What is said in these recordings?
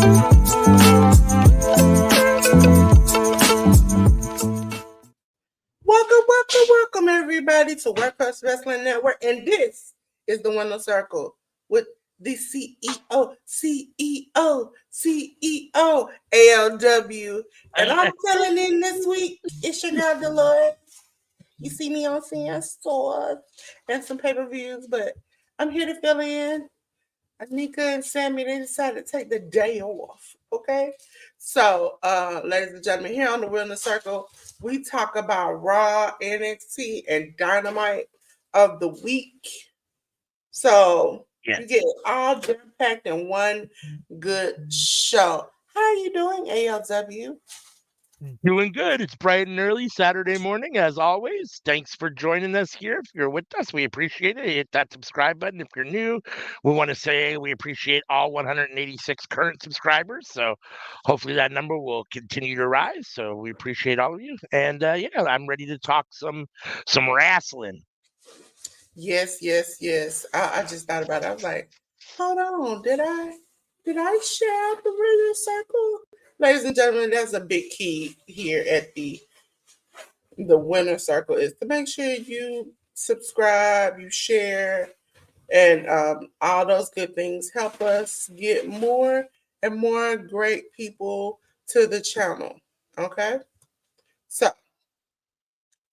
Welcome everybody to Workhorse Wrestling Network, and this is the Winner Circle with the CEO, ALW, and I'm filling in this week. It's your girl Dolores. You see me on CN stores and some pay-per-views, but I'm here to fill in. Anika and Sammy, they decided to take the day off. Okay. So, ladies and gentlemen, here on the Wellness Circle, we talk about Raw, NXT, and Dynamite of the week. So you get it all jam-packed in one good show. How are you doing, ALW? Doing good. It's bright and early Saturday morning, as always. Thanks for joining us here. If you're with us, we appreciate it. Hit that subscribe button. If you're new, we want to say we appreciate all 186 current subscribers. So hopefully that number will continue to rise. So we appreciate all of you. And yeah, I'm ready to talk some wrestling. Yes. I just thought about it. I was like, hold on, did I share out the radio circle? Ladies and gentlemen, that's a big key here at the Winner Circle, is to make sure you subscribe, you share, and all those good things help us get more and more great people to the channel. Okay? So,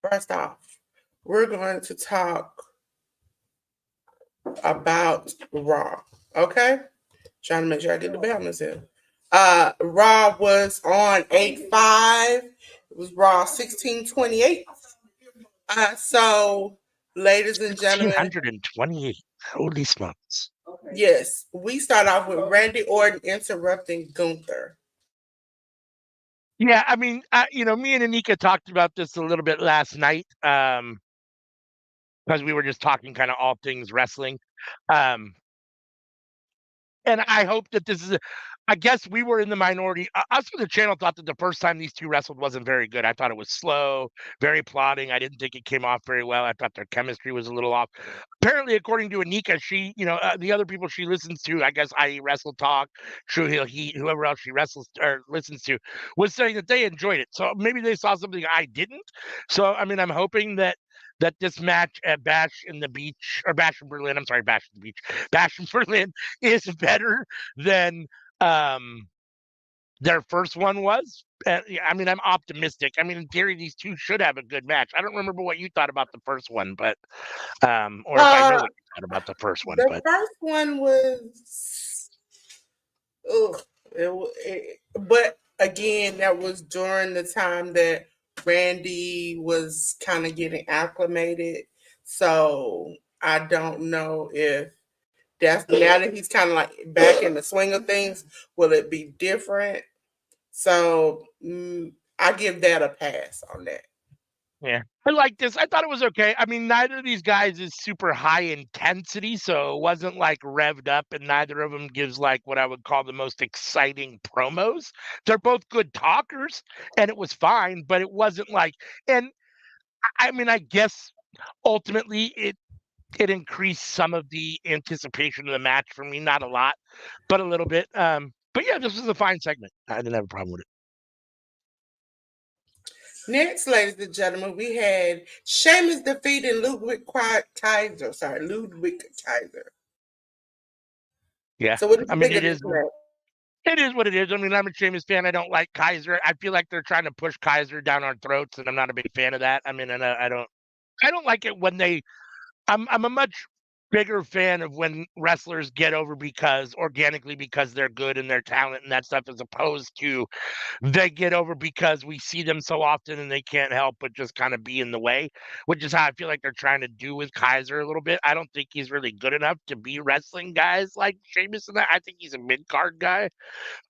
first off, we're going to talk about Raw. Okay? Trying to make sure I get the balance in. Raw was on 8/5. It was Raw 16/28. So, ladies and gentlemen, 1628. Holy smokes! Yes, we start off with Randy Orton interrupting Gunther. Yeah, I mean, me and Anika talked about this a little bit last night because we were just talking kind of all things wrestling. And I hope that this is I guess we were in the minority. Us for the channel thought that the first time these two wrestled wasn't very good. I thought it was slow, very plodding. I didn't think it came off very well. I thought their chemistry was a little off. Apparently, according to Anika, she, the other people she listens to, I guess, i.e. Wrestle Talk, True Heel Heat, whoever else she wrestles or listens to, was saying that they enjoyed it. So maybe they saw something I didn't. So, I mean, I'm hoping that this match at Bash in Berlin, Bash in Berlin is better than their first one was. I mean, I'm optimistic. I mean, in theory, these two should have a good match. I don't remember what you thought about the first one, but or if I know what you thought about the first one. The first one was, but again, that was during the time that Randy was kind of getting acclimated. So I don't know if that's now that he's kind of like back in the swing of things, will it be different? So I give that a pass on that. Yeah, I like this. I thought it was okay. I mean, neither of these guys is super high intensity, so it wasn't like revved up, and neither of them gives like what I would call the most exciting promos. They're both good talkers, and it was fine, but it wasn't like, and I mean, I guess ultimately it increased some of the anticipation of the match for me. Not a lot, but a little bit. But yeah, this was a fine segment. I didn't have a problem with it. Next, ladies and gentlemen, we had Sheamus defeating Ludwig Kaiser. Yeah, so what do you think it is. It is what it is. I mean, I'm a Sheamus fan. I don't like Kaiser. I feel like they're trying to push Kaiser down our throats, and I'm not a big fan of that. I mean, and I don't like it when they. I'm a much bigger fan of when wrestlers get over organically because they're good and their talent and that stuff, as opposed to they get over because we see them so often and they can't help but just kind of be in the way, which is how I feel like they're trying to do with Kaiser a little bit. I don't think he's really good enough to be wrestling guys like Sheamus and that. I think he's a mid-card guy,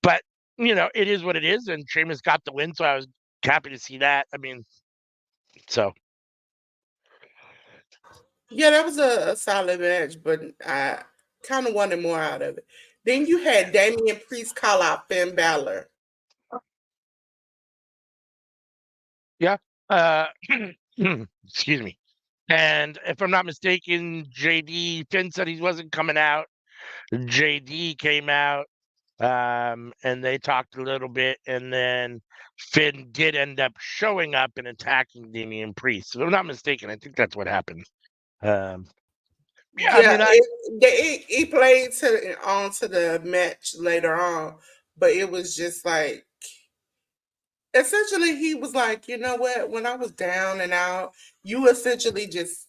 but it is what it is, and Sheamus got the win, so I was happy to see that. I mean, so. Yeah, that was a solid match, but I kind of wanted more out of it. Then you had Damian Priest call out Finn Balor. Yeah. Excuse me. And if I'm not mistaken, Finn said he wasn't coming out. JD came out. and they talked a little bit, and then Finn did end up showing up and attacking Damian Priest. If I'm not mistaken, I think that's what happened. Um, yeah, I Yeah, mean, he played on to the match later on, but it was just like essentially he was like, you know what? When I was down and out, you essentially just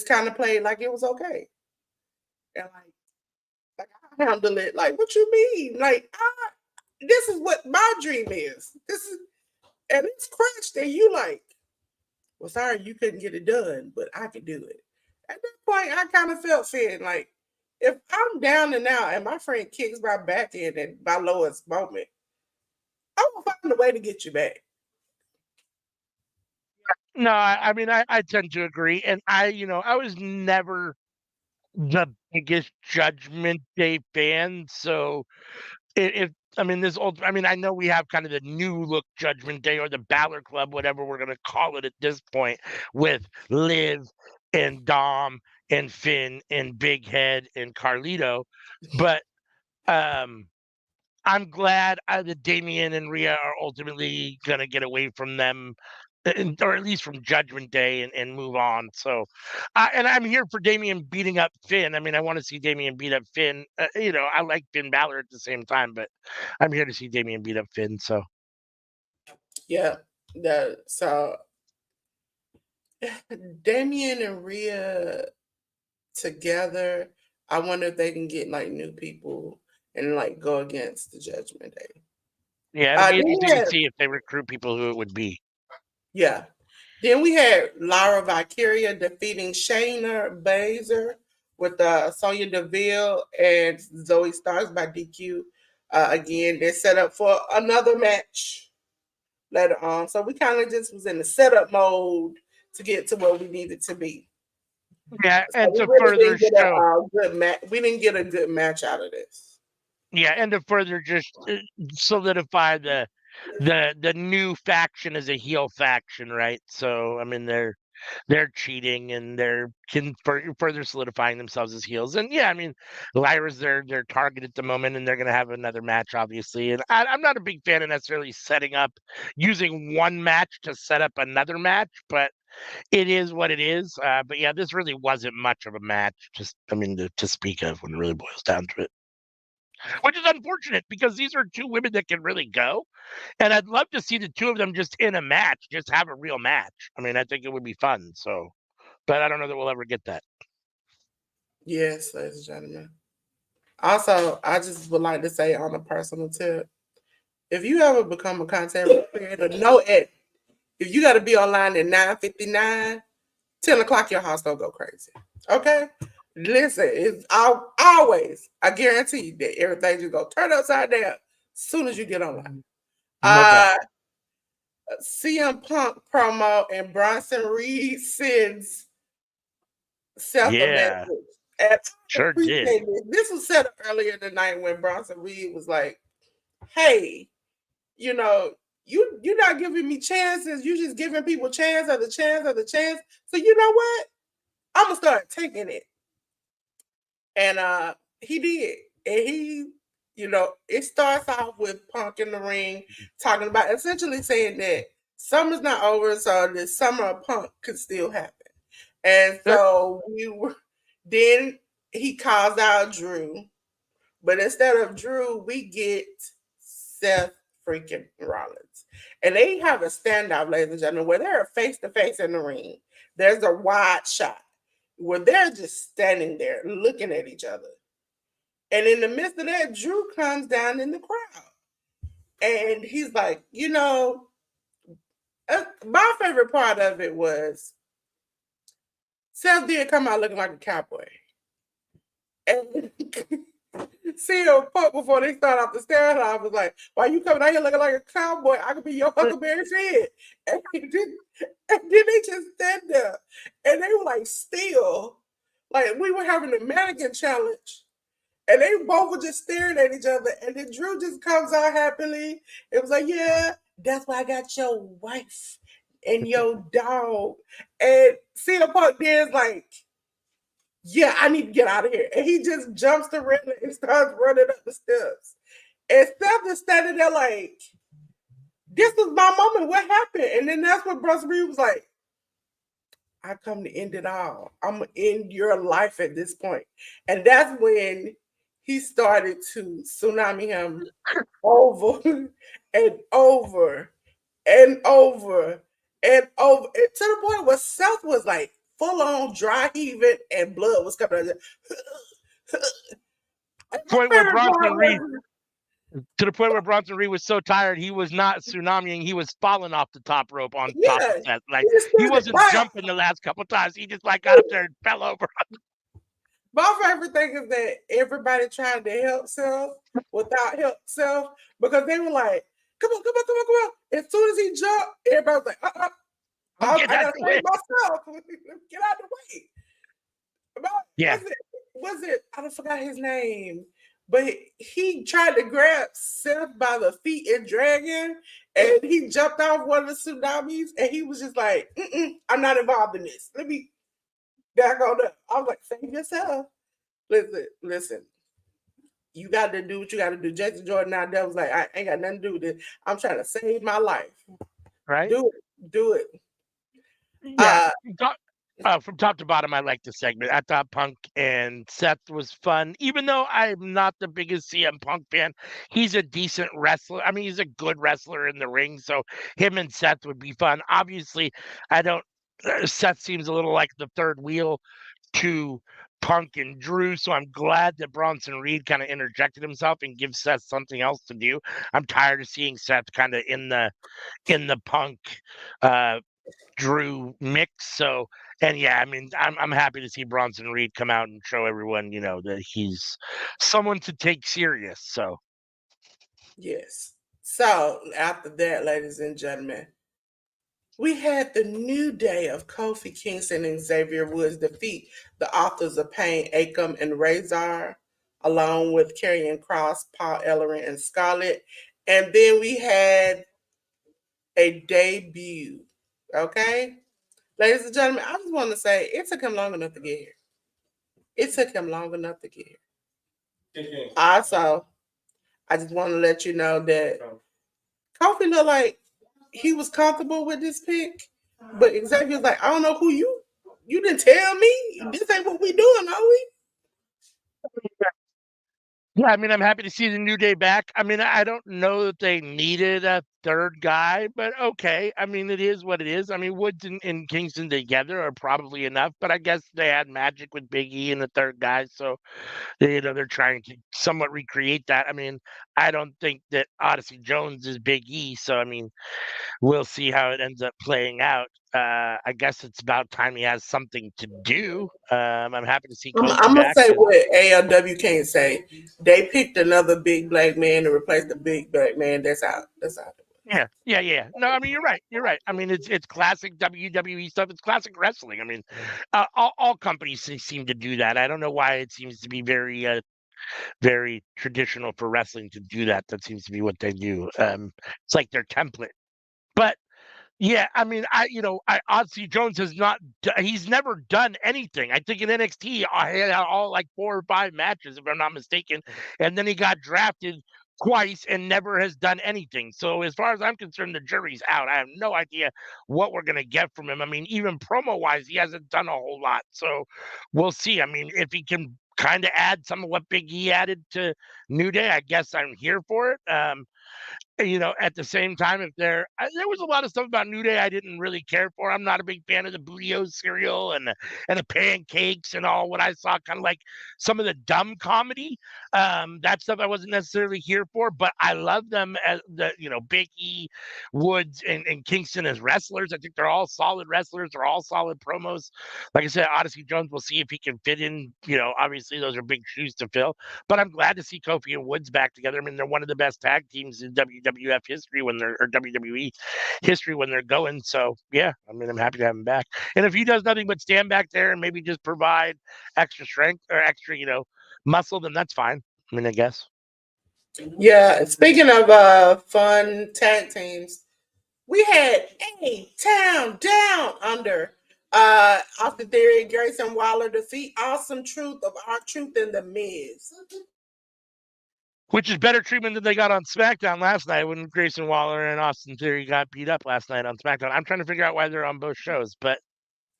kind of played like it was okay, and like I handle it. Like, what you mean? Like, this is what my dream is. This is and it's crushed, and you like, well, sorry you couldn't get it done, but I could do it. At that point, I kind of felt feared. Like, if I'm down and out, and my friend kicks my back in at my lowest moment, I'm gonna find a way to get you back. no, I mean, I tend to agree, and I was never the biggest Judgment Day fan, so if I mean this old, I mean, I know we have kind of the new look Judgment Day or the Balor Club, whatever we're gonna call it at this point, with Liv and Dom and Finn and Big Head and Carlito, but um I'm glad that Damien and Rhea are ultimately gonna get away from them, or at least from Judgment Day, and move on. So, and I'm here for Damien beating up Finn. I mean, I want to see Damien beat up Finn. I like Finn Balor at the same time, but I'm here to see Damien beat up Finn. So, Yeah, so Damien and Rhea together. I wonder if they can get like new people and like go against the Judgment Day. yeah, it'll be Then we interesting to had see if they recruit people who it would be. yeah. Then we had Lara Valkyria defeating Shayna Baszler with Sonya Deville and Zoe Starks by DQ. Again, they're set up for another match later on. So we kind of just was in the setup mode to get to where we needed to be. Yeah, So and we to really further didn't get show, a good match. We didn't get a good match out of this. yeah, and to further just solidify the new faction as a heel faction, right? So, I mean, they're cheating and they're further solidifying themselves as heels. And yeah, I mean, Lyra's their target at the moment, and they're going to have another match, obviously. And I'm not a big fan of necessarily setting up using one match to set up another match, but it is what it is. But yeah, this really wasn't much of a match, just I mean, to speak of when it really boils down to it, which is unfortunate because these are two women that can really go. And I'd love to see the two of them just in a match, just have a real match. I mean, I think it would be fun. So, but I don't know that we'll ever get that. Yes, ladies and gentlemen. Also, I just would like to say on a personal tip, if you ever become a content creator, know it. If you got to be online at 9:59, 10 o'clock, your house gonna go crazy. Okay? Listen, it's always, I guarantee you that everything just go turn upside down as soon as you get online. No doubt. Uh CM Punk promo and Bronson Reed sends Seth a message. Yeah, And I sure did. appreciate it. This was said earlier tonight when Bronson Reed was like, hey, you know, you're not giving me chances. You just giving people chance of the chance of the chance. So you know what? I'm gonna start taking it. And he did. And it starts off with Punk in the ring talking about essentially saying that summer's not over, so the summer of Punk could still happen. And Sure. so then he calls out Drew, but instead of Drew, we get Seth freaking Rollins. And they have a standout, ladies and gentlemen, where they're face to face in the ring. There's a wide shot where they're just standing there looking at each other. And in the midst of that, Drew comes down in the crowd. And he's like, my favorite part of it was Seth did come out looking like a cowboy. And CM Punk before they start off the stairs, I was like, why you coming out here looking like a cowboy? I could be your Huckleberry Finn. And then they just stand there. And they were like still. Like we were having a mannequin challenge. And they both were just staring at each other. And then Drew just comes out happily. It was like, yeah, that's why I got your wife and your dog. And CM Punk then is like, yeah, I need to get out of here. And he just jumps the railing and starts running up the steps. And Steph is standing there like, this was my moment. What happened? And then that's when Bronson Reed was like, I come to end it all. I'm gonna end your life at this point. And that's when he started to tsunami him over and over and over and over. And to the point where Seth was like full on dry heaving and blood was coming out. My Point where favorite Bronson part Reed was, to the point where Bronson Reed was so tired he was not tsunamiing, he was falling off the top rope on top of yeah, Seth. he Like just he started, wasn't jumping the last couple times. He just like got up there and fell over. my favorite thing is that everybody tried to help self without help self because they were like, come on, come on, come on, come on. As soon as he jumped, everybody was like, Get I out gotta the save way. myself. Get out the way. Yeah. Was it I forgot his name, but he tried to grab Seth by the feet and drag him, and he jumped off one of the tsunamis, and he was just like, I'm not involved in this. Let me back on up. I was like, save yourself. Listen. You got to do what you got to do. Jason Jordan out there was like, I ain't got nothing to do with this. I'm trying to save my life. Right. Do it. Yeah. From top to bottom, I liked the segment. I thought Punk and Seth was fun, even though I'm not the biggest CM Punk fan. He's a decent wrestler. I mean, he's a good wrestler in the ring, so him and Seth would be fun. Obviously, I don't. Seth seems a little like the third wheel to Punk and Drew, so I'm glad that Bronson Reed kind of interjected himself and gives Seth something else to do. I'm tired of seeing Seth kind of in the Punk uh Drew mix. So, and yeah, I mean, I'm happy to see Bronson Reed come out and show everyone, that he's someone to take serious. So, Yes. So after that, ladies and gentlemen, we had the new day of Kofi Kingston and Xavier Woods defeat the authors of Pain, Akam, and Razor, along with Karrion Cross, Paul Ellering, and Scarlett. And then we had a debut. Okay? Ladies and gentlemen, I just want to say it took him long enough to get here. It took him long enough to get here. Also, I just want to let you know that Kofi looked like he was comfortable with this pick, but Xavier's like, I don't know who you. You didn't tell me. This ain't what we doing, are we? yeah, I mean, I'm happy to see the New Day back. I mean, I don't know that they needed a third guy, but okay. I mean, it is what it is. I mean, Woods and Kingston together are probably enough, but I guess they had magic with Big E and the third guy, so they're trying to somewhat recreate that. I mean, I don't think that Odyssey Jones is Big E, so I mean, we'll see how it ends up playing out. I guess it's about time he has something to do. I'm happy to see Kofi I'm gonna back. say what ALW can't say. They picked another big black man to replace the big black man. That's out. That's out. Yeah. No, I mean you're right. You're right. I mean it's classic WWE stuff. It's classic wrestling. I mean, all companies seem to do that. I don't know why it seems to be very traditional for wrestling to do that. That seems to be what they do. It's like their template. But yeah, I mean, Odyssey Jones has not. He's never done anything. I think in NXT, he had all like 4 or 5 matches, if I'm not mistaken, and then he got drafted twice and never has done anything. So as far as I'm concerned, the jury's out. I have no idea what we're gonna get from him. I mean, even promo wise, he hasn't done a whole lot. So we'll see. I mean, if he can kind of add some of what Big E added to New Day, I guess I'm here for it. At the same time, if there was a lot of stuff about New Day I didn't really care for. I'm not a big fan of the Booty-O's cereal and the pancakes and all what I saw, kind of like some of the dumb comedy. That stuff I wasn't necessarily here for, but I love them as Big E, Woods, and Kingston as wrestlers. I think they're all solid wrestlers. They're all solid promos. Like I said, Odyssey Jones, we'll see if he can fit in. Obviously those are big shoes to fill, but I'm glad to see Kofi and Woods back together. I mean, they're one of the best tag teams in WWF history or WWE history when they're going. So yeah, I mean, I'm happy to have him back. And if he does nothing but stand back there and maybe just provide extra strength or extra, muscle, then that's fine. I mean, I guess. Yeah. Speaking of fun tag teams, we had A Town Down Under. Austin Theory and Grayson Waller defeat Awesome Truth of Our Truth and the Miz. which is better treatment than they got on SmackDown last night when Grayson Waller and Austin Theory got beat up last night on SmackDown. I'm trying to figure out why they're on both shows, but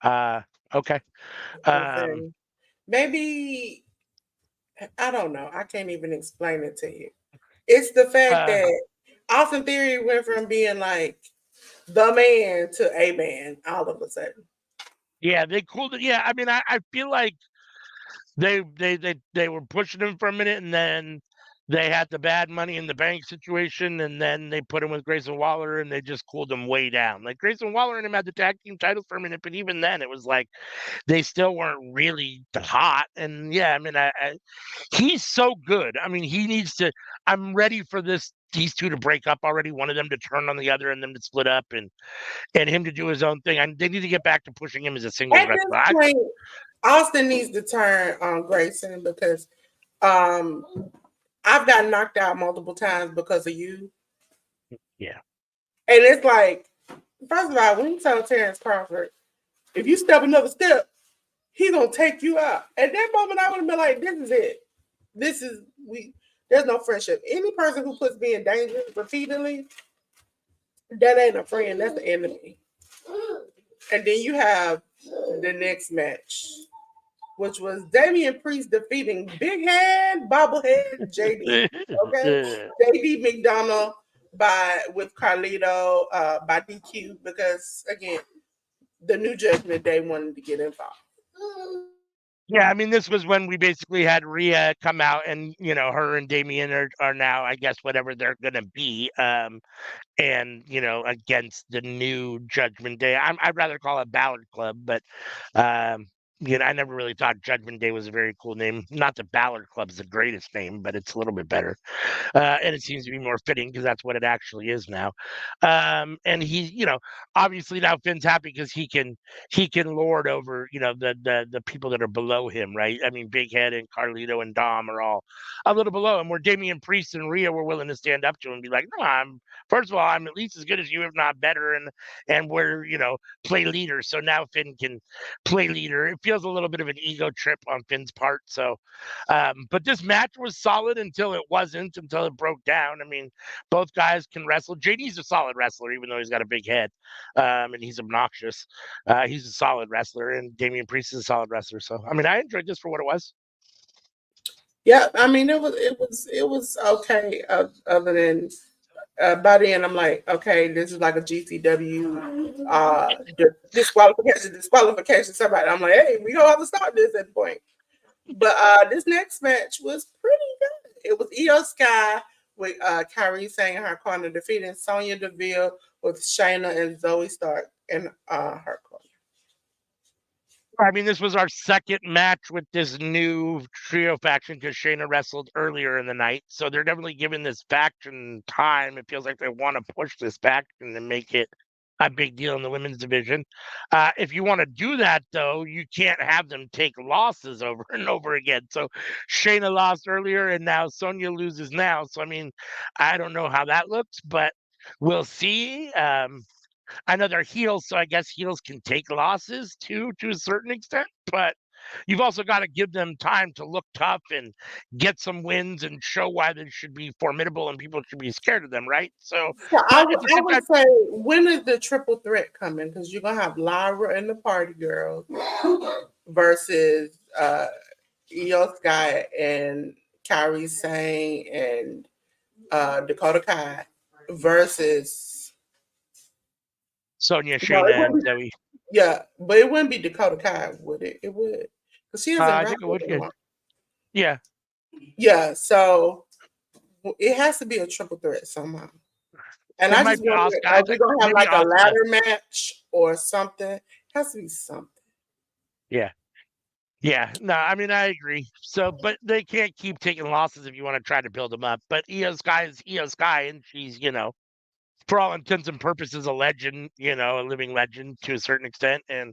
okay. Okay. Maybe I don't know. I can't even explain it to you. It's the fact Uh, that Austin Theory went from being like the man to a man all of a sudden. yeah, they cooled it. Yeah, I mean, I feel like they were pushing him for a minute, and then they had the bad Money in the Bank situation, and then they put him with Grayson Waller, and they just cooled him way down. Like Grayson Waller and him had the tag team titles for a minute, but even then, it was like they still weren't really hot. And yeah, I mean, he's so good. I mean, he needs to. I'm ready for these two to break up already. One of them to turn on the other, and them to split up, and him to do his own thing. They need to get back to pushing him as a singles At this wrestler. point, Austin needs to turn on Grayson because um, I've got knocked out multiple times because of you. Yeah. And it's like, first of all, when you tell Terrence Crawford, if you step another step, he's gonna take you out. At that moment, I would have been like, this is it. This is we there's no friendship. Any person who puts me in danger repeatedly, that ain't a friend, that's the enemy. And then you have the next match, which was Damian Priest defeating Big Head Bobblehead JD. Okay, JD McDonald with Carlito by DQ because again the New Judgment Day wanted to get involved. Yeah, I mean, this was when we basically had Rhea come out, and her and Damien are now, I guess, whatever they're gonna be. And against the New Judgment Day. I'd rather call it Ballard Club, but um, I never really thought Judgment Day was a very cool name. Not that Ballard Club's the greatest name, but it's a little bit better, and it seems to be more fitting because that's what it actually is now. And he, obviously now Finn's happy because he can lord over the people that are below him, right? I mean, Big Head and Carlito and Dom are all a little below him. Where Damian Priest and Rhea were willing to stand up to him and be like, no, first of all, I'm at least as good as you, if not better, and we're play leader. So now Finn can play leader. It feels a little bit of an ego trip on Finn's part. So, but this match was solid until it wasn't, until it broke down. I mean, both guys can wrestle. JD's a solid wrestler, even though he's got a big head, and he's obnoxious. He's a solid wrestler, and Damian Priest is a solid wrestler. So, I mean, I enjoyed this for what it was. Yeah, I mean it was okay. Other than by the end, I'm like, okay, this is like a GCW disqualification. Somebody, I'm like, hey, we don't have to start this at the point. But this next match was pretty good. It was Io Sky with Kyrie Sane in her corner defeating Sonya Deville with Shayna and Zoe Stark in her corner. I mean, this was our second match with this new trio faction because Shayna wrestled earlier in the night. So they're definitely giving this faction time. It feels like they want to push this faction and make it a big deal in the women's division. If you want to do that, though, you can't have them take losses over and over again. So Shayna lost earlier, and now Sonya loses now. So, I mean, I don't know how that looks, but we'll see. I know they're heels, so I guess heels can take losses too, to a certain extent. But you've also got to give them time to look tough and get some wins and show why they should be formidable and people should be scared of them, right? So, So I but would at the I same would time, say when is the triple threat coming? Because you're gonna have Lyra and the Party Girls versus Io Sky and Kyrie Sane and Dakota Kai versus Sonya, no, it Shayna, and wouldn't. Zoe. Yeah, but it wouldn't be Dakota Kai, would it? It would because she doesn't I think it wrestle would. Yeah. anymore. Yeah. Yeah, so it has to be a triple threat somehow. And It I might just be wonder, Oscar. are we gonna have Maybe like a Oscar. ladder match or something? It has to be something. Yeah. Yeah, no, I mean I agree. So, but they can't keep taking losses if you want to try to build them up. But Io Sky is Io Sky, and she's for all intents and purposes, a legend, a living legend to a certain extent. And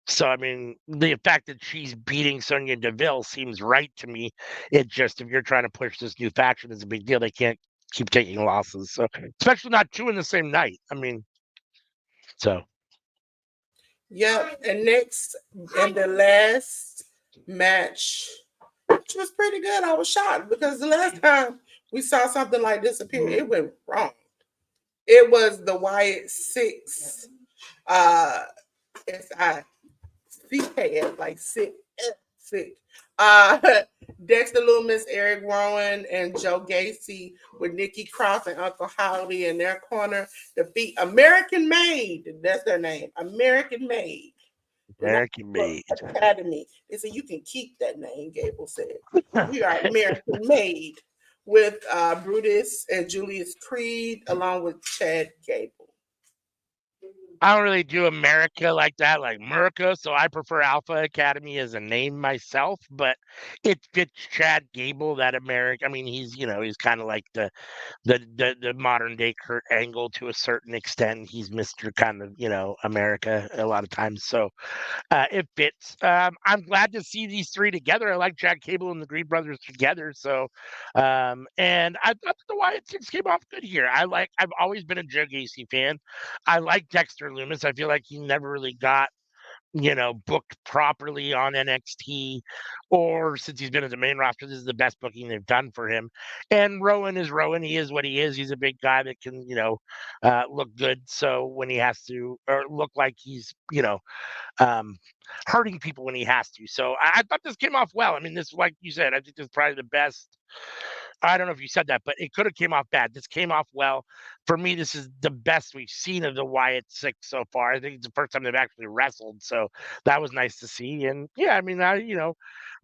so, I mean, the fact that she's beating Sonya Deville seems right to me. It just, if you're trying to push this new faction, it's a big deal. They can't keep taking losses. So, especially not two in the same night. I mean, so. Yep. And next, and the last match, which was pretty good. I was shocked because the last time We saw something like this appear. It went wrong. It was the Wyatt Six, uh, SICKS, like sick, sick. Uh, Dexter Loomis, Eric Rowan, and Joe Gacy with Nikki Cross and Uncle Howdy in their corner defeat American Made. That's their name, American Made. They're not American made. Academy. They said you can keep that name. Gable said we are American Made with Brutus and Julius Creed along with Chad Gable. I don't really do America like that, like America. So I prefer Alpha Academy as a name myself, but it fits Chad Gable, that America. I mean, he's kind of like the modern day Kurt Angle to a certain extent. He's Mr. kind of, America a lot of times. So it fits. I'm glad to see these three together. I like Chad Gable and the Green Brothers together. So, and I thought the Wyatt Six came off good here. I've always been a Joe Gacy fan. I like Dexter Loomis. I feel like he never really got, booked properly on NXT, or since he's been in the main roster, this is the best booking they've done for him. And Rowan is Rowan. He is what he is. He's a big guy that can, look good. So when he has to, or look like he's, um, hurting people when he has to. So I thought this came off well. I mean, this, like you said, I think this is probably the best. I don't know if you said that, but it could have came off bad. This came off well. For me, this is the best we've seen of the Wyatt Six so far. I think it's the first time they've actually wrestled, so that was nice to see. And yeah, I mean,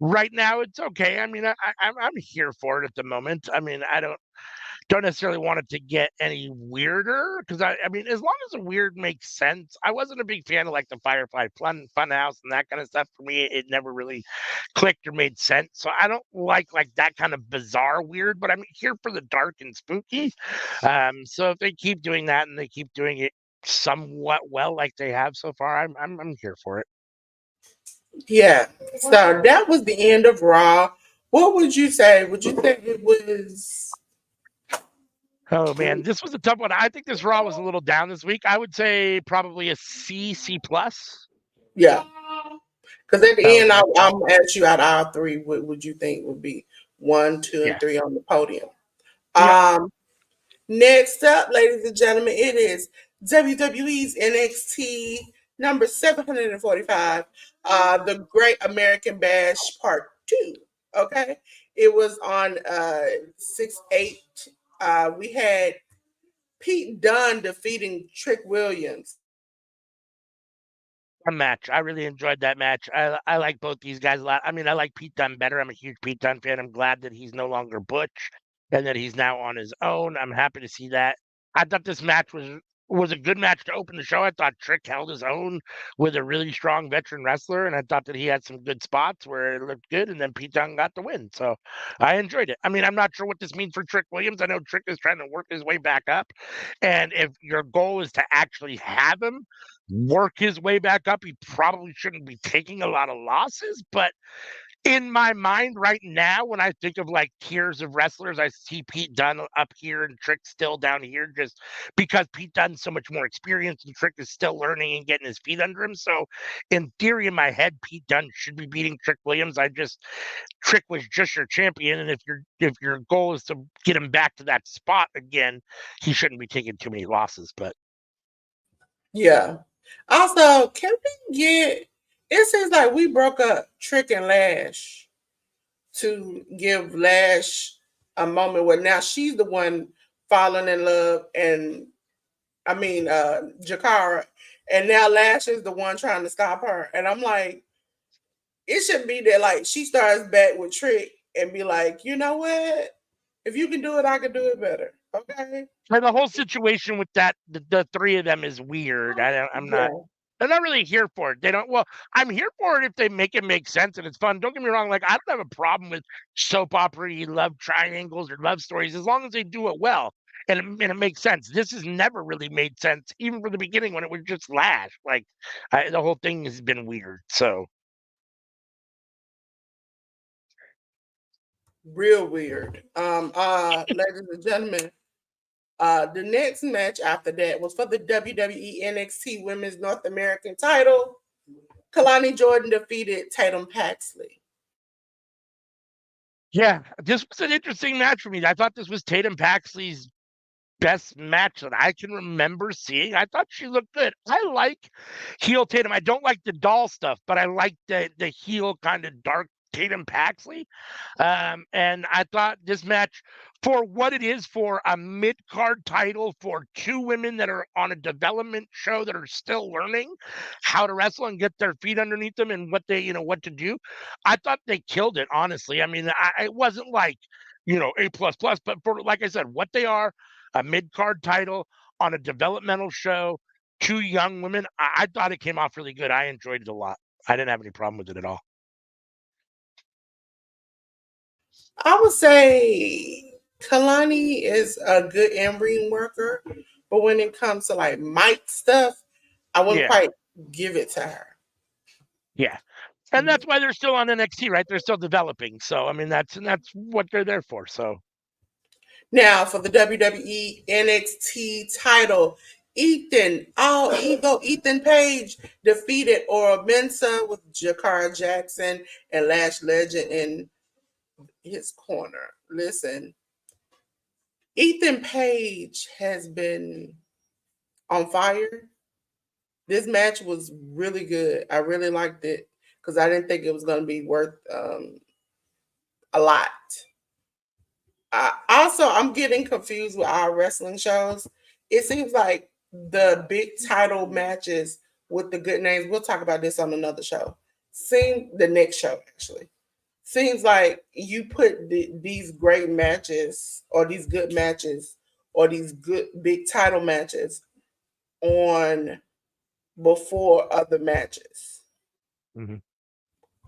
right now it's okay. I mean, I'm here for it at the moment. I mean, I don't necessarily want it to get any weirder because I mean, as long as the weird makes sense. I wasn't a big fan of like the Firefly Fun House and that kind of stuff. For me, it never really clicked or made sense. So I don't like that kind of bizarre weird. But I'm here for the dark and spooky. So if they keep doing that and they keep doing it somewhat well, like they have so far, I'm here for it. Yeah. So that was the end of Raw. What would you say? Would you think it was? Oh man, this was a tough one. I think this Raw was a little down this week. I would say probably a C plus. Yeah. Because at the That end, was my I'm gonna ask you out of our three, what would you think would be one, two, and yeah. three on the podium? Yep. Um, Next up, ladies and gentlemen, it is WWE's NXT number 745, the Great American Bash Part 2. Okay. It was on 6/8. We had Pete Dunne defeating Trick Williams. A match. I really enjoyed that match. I like both these guys a lot. I mean, I like Pete Dunne better. I'm a huge Pete Dunne fan. I'm glad that he's no longer Butch and that he's now on his own. I'm happy to see that. I thought this match was a good match to open the show. I thought Trick held his own with a really strong veteran wrestler, and I thought that he had some good spots where it looked good, and then Pete Dunne got the win. So I enjoyed it. I mean, I'm not sure what this means for Trick Williams. I know Trick is trying to work his way back up, and if your goal is to actually have him work his way back up, he probably shouldn't be taking a lot of losses. But in my mind right now, when I think of like tiers of wrestlers, I see Pete Dunne up here and Trick still down here just because Pete Dunne's so much more experienced and Trick is still learning and getting his feet under him. So in theory, in my head, Pete Dunne should be beating Trick Williams. Trick was just your champion, and if your goal is to get him back to that spot again, he shouldn't be taking too many losses. But Yeah. Also, can we get? It seems like we broke up Trick and Lash to give Lash a moment where now she's the one falling in love, and I mean Jakara, and now Lash is the one trying to stop her. And I'm like, it should be that like she starts back with Trick and be like, you know what? If you can do it, I can do it better. Okay. and the whole situation with the three of them is weird. I'm not. Yeah. I'm not really here for it. They don't. Well, I'm here for it if they make it make sense and it's fun. Don't get me wrong. Like I don't have a problem with soap opera, love triangles or love stories as long as they do it well and it makes sense. This has never really made sense, even from the beginning when it was just Lash. Like the whole thing has been weird. So Real weird. Ladies and gentlemen, the next match after that was for the WWE NXT Women's North American title. Kalani Jordan defeated Tatum Paxley. Yeah, this was an interesting match for me. I thought this was Tatum Paxley's best match that I can remember seeing. I thought she looked good. I like heel Tatum. I don't like the doll stuff, but I like the heel kind of dark Tatum Paxley. And I thought this match, for what it is, for a mid card title for two women that are on a development show that are still learning how to wrestle and get their feet underneath them and what they, what to do, I thought they killed it. Honestly, I mean, it wasn't like A plus plus, but for, like I said, what they are, a mid card title on a developmental show, two young women. I thought it came off really good. I enjoyed it a lot. I didn't have any problem with it at all. I would say Kalani is a good in-ring worker, but when it comes to like mic stuff, I wouldn't Yeah, quite give it to her. yeah. And that's why they're still on NXT, right? They're still developing. So I mean, that's what they're there for. So Now for the WWE NXT title, Ethan Page defeated Ora Mensa with Jakara Jackson and Lash Legend in his corner. Listen, Ethan Page has been on fire. This match was really good. I really liked it because I didn't think it was going to be worth a lot. Also, I'm getting confused with our wrestling shows. It seems like the big title matches with the good names. We'll talk about this on another show. Seem the next show actually. Seems like you put these great matches or these good matches or these good big title matches on before other matches. mhm.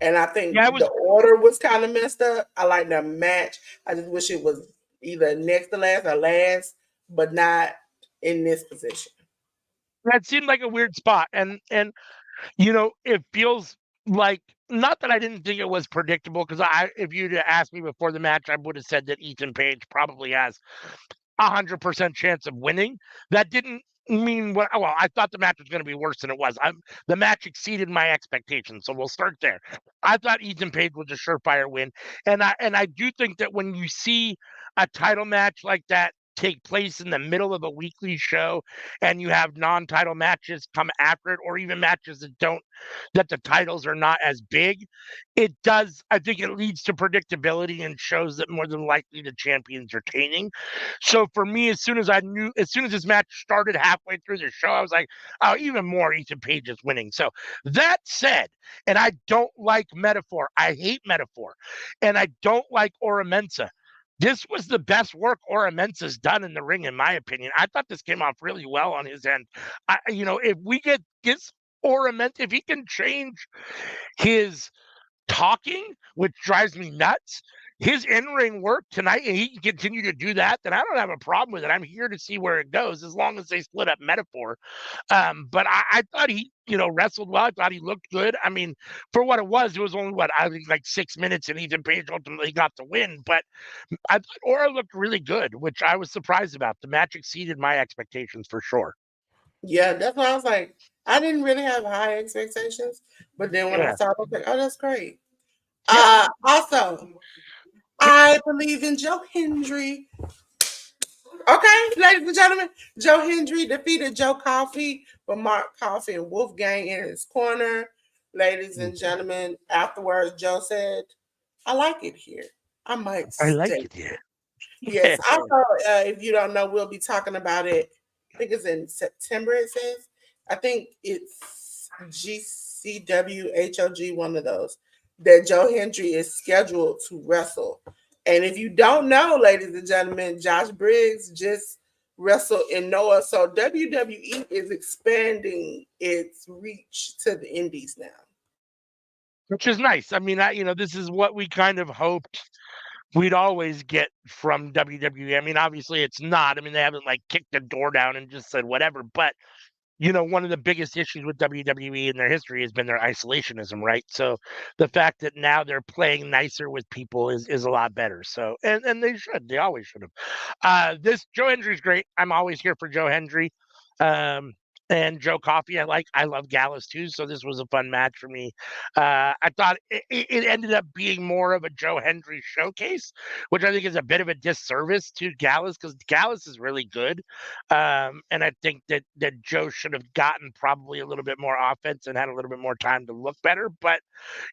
And I Yeah, I think the was. order was kind of messed up. I like the match. I just wish it was either next to last or last, but not in this position. That seemed like a weird spot, and it feels like, not that I didn't think it was predictable, because if you'd asked me before the match, I would have said that Ethan Page probably has 100% chance of winning. That didn't mean what. Well, I thought the match was going to be worse than it was. The match exceeded my expectations, so we'll start there. I thought Ethan Page was a surefire win, and I do think that when you see a title match like that take place in the middle of a weekly show, and you have non-title matches come after it, or even matches that the titles are not as big, it does. I think it leads to predictability and shows that more than likely the champion's retaining. So for me, as soon as this match started halfway through the show, I was like, oh, even more Ethan Page is winning. So that said, and I don't like metaphor. I hate metaphor. And I don't like Ora Mensa. This was the best work Ora Mensa's done in the ring, in my opinion. I thought this came off really well on his end. If we get this Ora Mensa, if he can change his talking, which drives me nuts. His in-ring work tonight, and he can continue to do that, then I don't have a problem with it. I'm here to see where it goes, as long as they split up metaphor. But I thought he, wrestled well. I thought he looked good. I mean, for what it was only I think like 6 minutes, and Ethan Page ultimately got the win. But I thought Aura looked really good, which I was surprised about. The match exceeded my expectations for sure. Yeah, that's why I was like, I didn't really have high expectations, but then when I Yeah, saw it, I was like, oh, that's great. yeah, Also, I believe in Joe Hendry. Okay, ladies and gentlemen, Joe Hendry defeated Joe Coffey for Mark Coffey and Wolfgang in his corner. Ladies mm, and gentlemen, afterwards, Joe said, I like it here. I might I like stay. it. Yeah, Yes. Also, if you don't know, we'll be talking about it. I think it's in September, it says. I think it's GCWHOG, one of those, that Joe Hendry is scheduled to wrestle. And if you don't know, ladies and gentlemen, Josh Briggs just wrestled in Noah. So WWE is expanding its reach to the indies now. which is nice. I mean, this is what we kind of hoped we'd always get from WWE. I mean, obviously it's not. I mean, they haven't like kicked the door down and just said whatever. But one of the biggest issues with WWE in their history has been their isolationism, right? So the fact that now they're playing nicer with people is a lot better. So and they always should have. This Joe Hendry's great. I'm always here for Joe Hendry. Um, and Joe Coffey. I love Gallus too, so this was a fun match for me. I thought it ended up being more of a Joe Hendry showcase, which I think is a bit of a disservice to Gallus because Gallus is really good, and I think that Joe should have gotten probably a little bit more offense and had a little bit more time to look better. But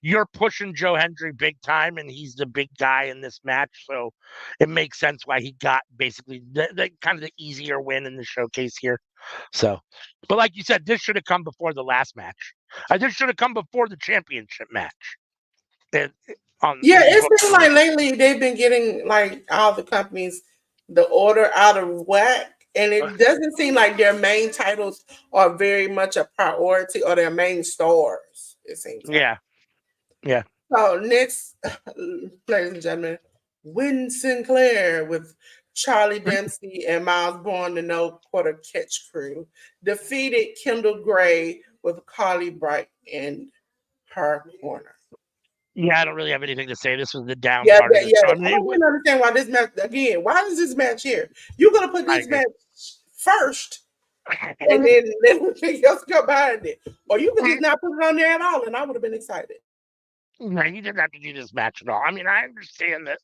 you're pushing Joe Hendry big time, and he's the big guy in this match, so it makes sense why he got basically the kind of the easier win in the showcase here. So, but like you said, this should have come before the last match. This should have come before the championship match. And Yeah, on the it hook seems for like me. lately they've been getting like all the companies the order out of whack, and it doesn't seem like their main titles are very much a priority or their main stars. It seems like. Yeah, yeah. So next, ladies and gentlemen, Win Sinclair with Charlie Dempsey and Miles Bourne, the No Quarter Catch Crew, defeated Kendall Gray with Carly Bright in her corner. Yeah, I don't really have anything to say. This was the down Yeah, part of the yeah. show. I I mean, don't even understand why this match again. Why is this match here? You're gonna put I this agree. match first, and then let everything else come behind it, or you could just not put it on there at all, and I would have been excited. No, you didn't have to do this match at all. I mean, I understand that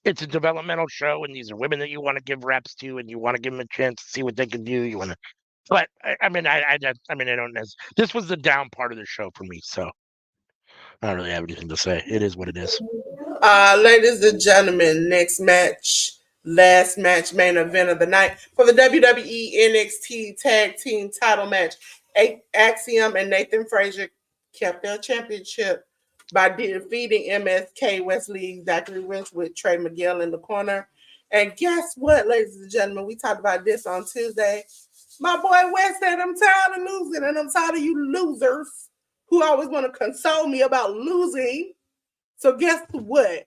it's a developmental show, and these are women that you want to give reps to, and you want to give them a chance to see what they can do. You want to, but I mean, I don't know. This was the down part of the show for me, so I don't really have anything to say. It is what it is. Ladies and gentlemen, next match, last match, main event of the night for the WWE NXT Tag Team Title match. Axiom and Nathan Frazier kept their championship by defeating MSK Wesley Zachary Wentz with Trey Miguel in the corner. And guess what, ladies and gentlemen? We talked about this on Tuesday. My boy West said, I'm tired of losing, and I'm tired of you losers who always want to console me about losing. So guess what?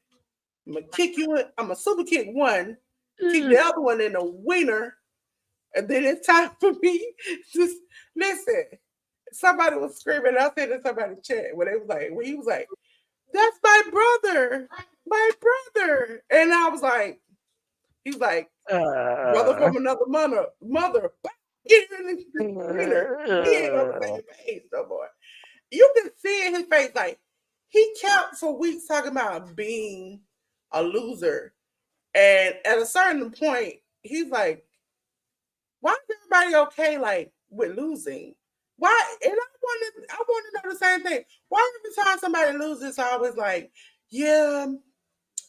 I'm gonna kick you in. I'm gonna super kick one, kick the other one in the wiener, and then it's time for me. Just listen. Somebody was screaming. I said to somebody chat when they was like, when he was like, "That's my brother," and I was like, he's like, "Brother Uh, from another mother." Get in the wiener. He ain't on the same page no more. You can see in his face like he kept for weeks talking about being a loser. And at a certain point, he's like, why is everybody okay like with losing? Why? And I want to know the same thing. Why every time somebody loses, I always like, yeah,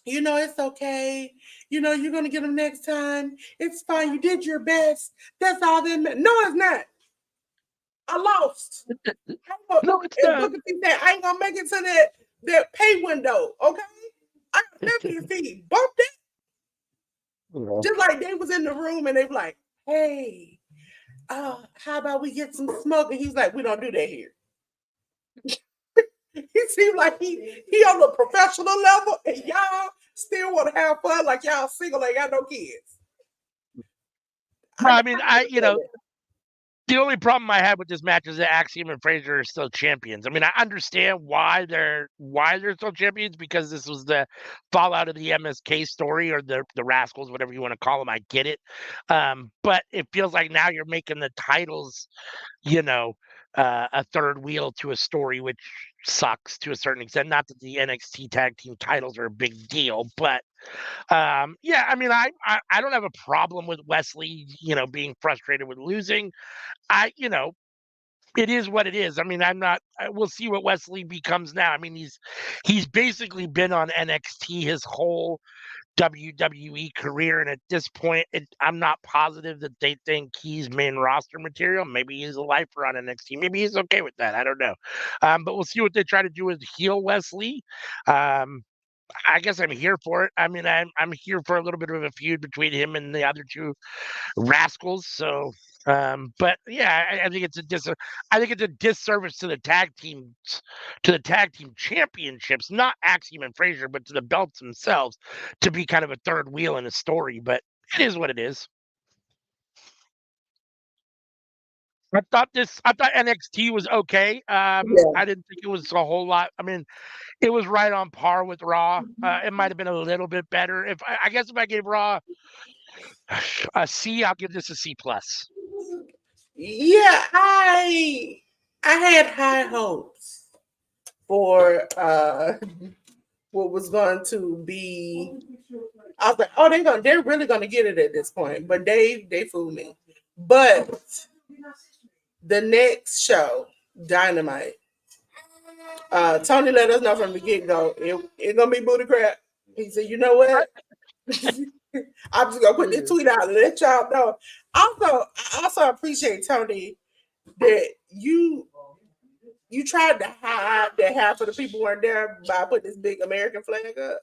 it's okay. You're gonna get them next time. It's fine. You did your best. That's all that matters. No, it's not. I lost. no, it's As not. Booker T said, I ain't gonna make it to that pay window. Okay, I got family to feed. Bump that. Just like they was in the room and they were like, hey, how about we get some smoke? And he's like, we don't do that here. He seemed like he on a professional level and y'all still want to have fun like y'all single, ain't got no kids. No, I, I mean, I understand that. the only problem I had with this match is that Axiom and Frazier are still champions. I mean, I understand why they're still champions because this was the fallout of the MSK story or the Rascals, whatever you want to call them. I get it, but it feels like now you're making the titles, you know, a third wheel to a story, which sucks to a certain extent. Not that the NXT tag team titles are a big deal, but yeah, I mean, I don't have a problem with Wesley, being frustrated with losing. It is what it is. I mean, we'll see what Wesley becomes now. I mean, he's basically been on NXT his whole WWE career, and at this point, I'm not positive that they think he's main roster material. Maybe he's a lifer on NXT. Maybe he's okay with that. I don't know. But we'll see what they try to do with heel Wesley. Um, I guess I'm here for it. I mean, I'm here for a little bit of a feud between him and the other two rascals. So, but yeah, I think I think it's a disservice to the tag team championships, not Axiom and Frazier, but to the belts themselves, to be kind of a third wheel in a story. But it is what it is. I thought NXT was okay. Yeah. I didn't think it was a whole lot. I mean, it was right on par with Raw. It might have been a little bit better. I guess if I gave Raw a C, I'll give this a C plus. Yeah, I had high hopes for what was going to be. I was like, oh, they're really gonna get it at this point. But they fooled me. But the next show, Dynamite, Tony let us know from the get go, it gonna be booty crap. He said, you know what? I'm just gonna put this tweet out and let y'all know. I also appreciate Tony that you tried to hide that half of the people weren't there by putting this big American flag up,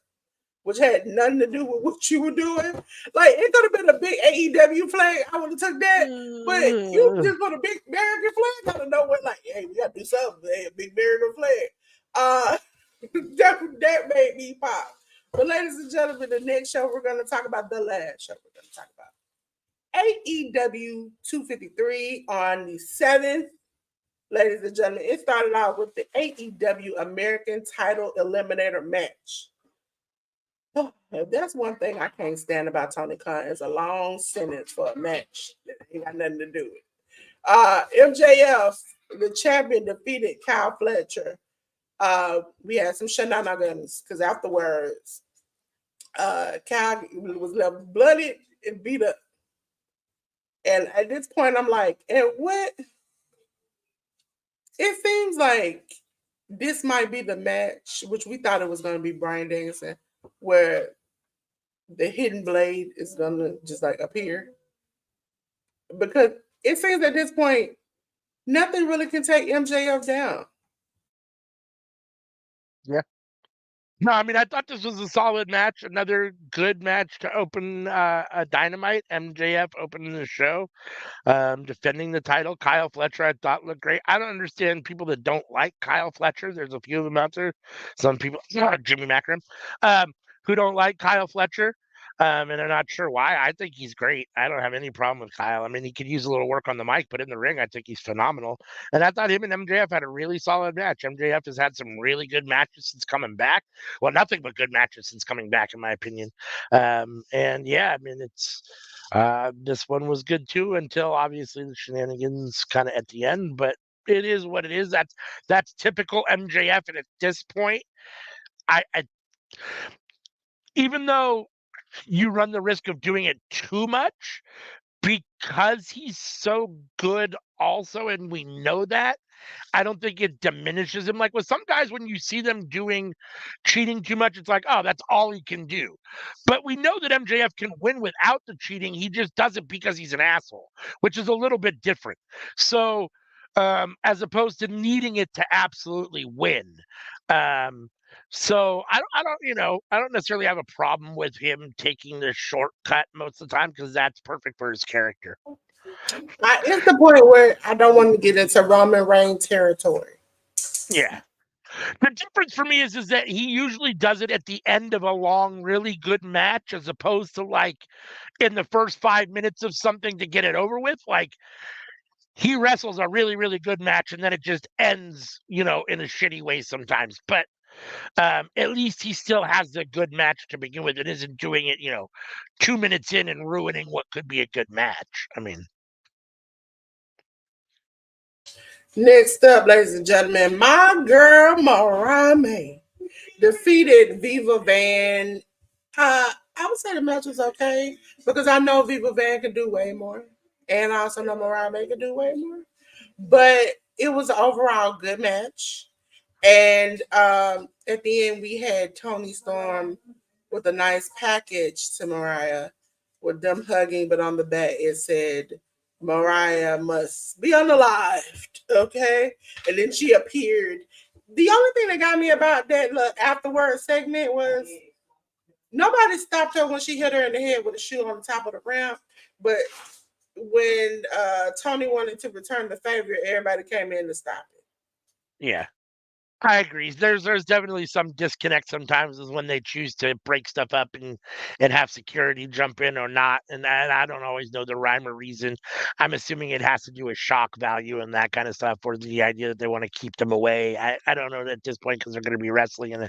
which had nothing to do with what you were doing. Like it could have been a big AEW flag. I would have took that. But you just put a big American flag out of nowhere, like, hey, we gotta do something. Hey, a big American flag. Uh that made me pop. But ladies and gentlemen, the next show we're gonna talk about, the last show we're gonna talk about, AEW 253 on the 7th. Ladies and gentlemen, it started out with the AEW American Title Eliminator match. Oh, that's one thing I can't stand about Tony Khan is a long sentence for a match that ain't got nothing to do with. MJF, the champion, defeated Kyle Fletcher. We had some shenanigans because afterwards, Kyle was left blooded and beat up. And at this point, I'm like, and what? It seems like this might be the match, which we thought it was going to be Bryan Danielson, where the hidden blade is going to just like appear. Because it seems at this point, nothing really can take MJF down. Yeah. No, I mean, I thought this was a solid match, another good match to open a Dynamite. MJF opening the show, defending the title. Kyle Fletcher, I thought looked great. I don't understand people that don't like Kyle Fletcher. There's a few of them out there. Some people, Jimmy Macron, who don't like Kyle Fletcher. And I'm not sure why. I think he's great. I don't have any problem with Kyle. I mean, he could use a little work on the mic, but in the ring, I think he's phenomenal. And I thought him and MJF had a really solid match. MJF has had some really good matches since coming back. Well, nothing but good matches since coming back, in my opinion. And yeah, I mean, this one was good too until obviously the shenanigans kind of at the end. But it is what it is. That's typical MJF. And at this point, I even though you run the risk of doing it too much because he's so good also, and we know that. I don't think it diminishes him. Like with some guys, when you see them doing cheating too much, it's like, oh, that's all he can do. But we know that MJF can win without the cheating. He just does it because he's an asshole, which is a little bit different. So, as opposed to needing it to absolutely win. Um, so I don't necessarily have a problem with him taking the shortcut most of the time because that's perfect for his character. It's the point where I don't want to get into Roman Reigns territory. Yeah. The difference for me is that he usually does it at the end of a long, really good match, as opposed to like in the first 5 minutes of something to get it over with. Like he wrestles a really, really good match and then it just ends, in a shitty way sometimes. But at least he still has a good match to begin with and isn't doing it, 2 minutes in and ruining what could be a good match. I mean, Next up, ladies and gentlemen, my girl Mariah defeated Viva Van. I would say the match was okay because I know Viva Van can do way more, and I also know Mariah May can do way more. But it was an overall good match. And at the end, we had Tony Storm with a nice package to Mariah with them hugging, but on the back it said, Mariah must be unalived, okay? And then she appeared. The only thing that got me about that afterward segment was nobody stopped her when she hit her in the head with a shoe on the top of the ramp. But when Tony wanted to return the favor, everybody came in to stop it. yeah. I agree. There's definitely some disconnect sometimes is when they choose to break stuff up and have security jump in or not, and I don't always know the rhyme or reason. I'm assuming it has to do with shock value and that kind of stuff, or the idea that they want to keep them away. I don't know at this point because they're going to be wrestling in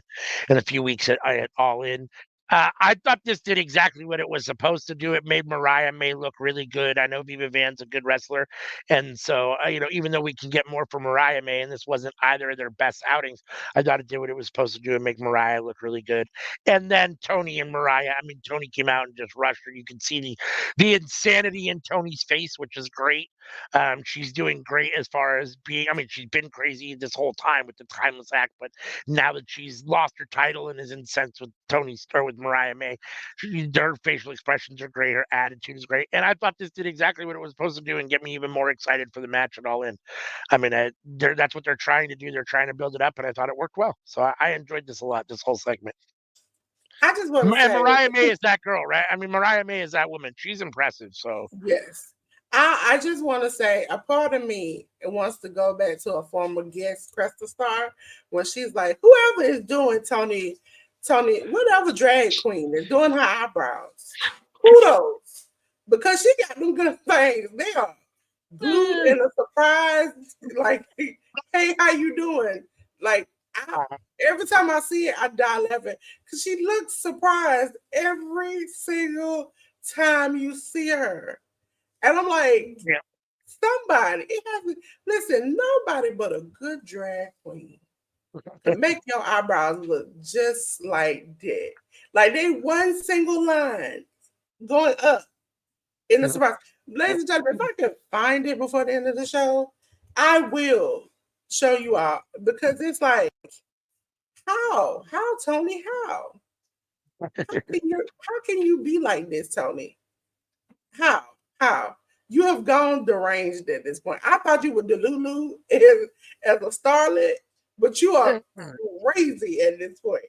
a few weeks at All In. I thought this did exactly what it was supposed to do. It made Mariah May look really good. I know Viva Van's a good wrestler, and so even though we can get more from Mariah May, and this wasn't either of their best outings, I thought it did what it was supposed to do and make Mariah look really good. And then Tony and Mariah. I mean, Tony came out and just rushed her. You can see the insanity in Tony's face, which is great. She's doing great as far as being. I mean, she's been crazy this whole time with the Timeless Act, but now that she's lost her title and is incensed with Tony's or with Mariah May, her facial expressions are great. Her attitude is great, and I thought this did exactly what it was supposed to do and get me even more excited for the match and All In. I mean, that's what they're trying to do. They're trying to build it up, and I thought it worked well. So I enjoyed this a lot. This whole segment. I just want to And say, Mariah May is that girl, right? I mean, Mariah May is that woman. She's impressive. So yes. I just want to say a part of me wants to go back to a former guest, Crystal Star, when she's like, whoever is doing Tony, whatever drag queen is doing her eyebrows, kudos, because she got them good things. They are glued and a surprise. Like, hey, how you doing? Like, every time I see it, I die laughing because she looks surprised every single time you see her. And I'm like, yeah. somebody, it has to, listen, nobody but a good drag queen can make your eyebrows look just like that. Like they one single line going up in the surprise. Ladies and gentlemen, if I can find it before the end of the show, I will show you all because it's like, how? How, Tony? How can you be like this, Tony? How? How? You have gone deranged at this point. I thought you were Delulu as a starlet, but you are crazy at this point.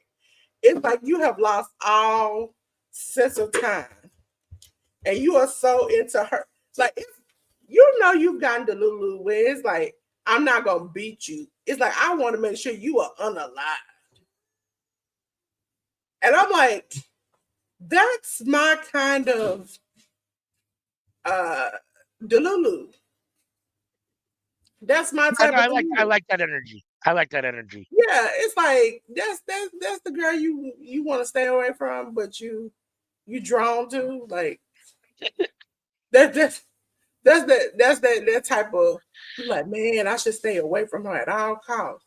It's like you have lost all sense of time. And you are so into her. Like, you know you've gotten Delulu where it's like, I'm not going to beat you. It's like, I want to make sure you are unalived. And I'm like, that's my kind of Delulu. That's my type of I Delulu. like that energy. I like that energy. Yeah, it's like that's the girl you want to stay away from, but you drawn to. Like that that type of, you're like, man, I should stay away from her at all costs.